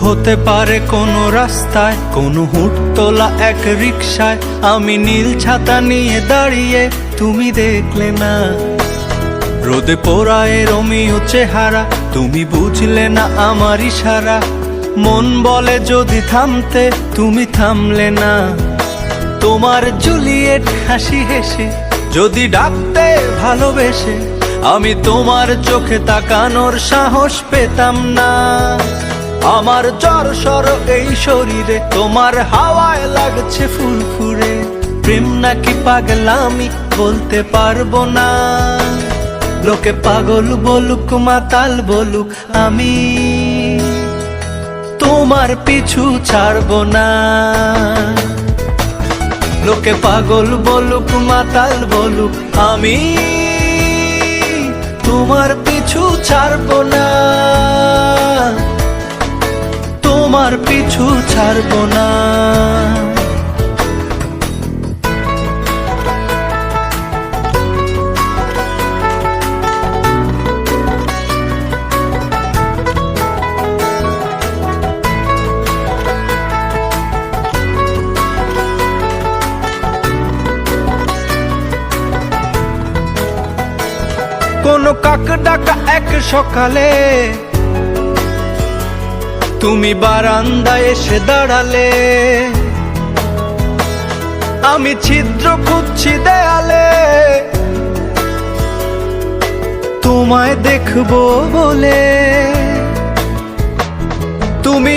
হতে পারে কোনো রাস্তায়, কোনো হুটতোলা এক রিকশায় আমি নীল ছাতা নিয়ে দাঁড়িয়ে, তুমি দেখলে না। রোদে পোড়ায় রোমিও চেহারা, তুমি বুঝলে না আমার ইশারা। মন বলে যদি থামতে, তুমি থামলে না। তোমার জুলিয়েট হাসি হেসে যদি ডাকতে ভালোবেসে, আমি তোমার চোখে তাকানোর সাহস পেতাম না। আমার জ্বর সর এই শরীরে, তোমার হাওয়ায় লাগছে ফুরফুরে। প্রেম নাকি পাগলামি বলতে পারবো না। লোকে পাগল বলুক মাতাল বলুক, আমি তোমার পিছু ছাড়বো না। লোকে পাগল বলুক মাতাল বলুক, আমি তোমার পিছু ছাড়বো না। তোমার পিছু ছাড়বো না। কোনো কাক ডাকা এক সকালে তুমি বারান্দায় এসে দাঁড়ালে। আমি ছিদ্র খুঁজছি দেয়ালে, তোমায় দেখবো বলে। তুমি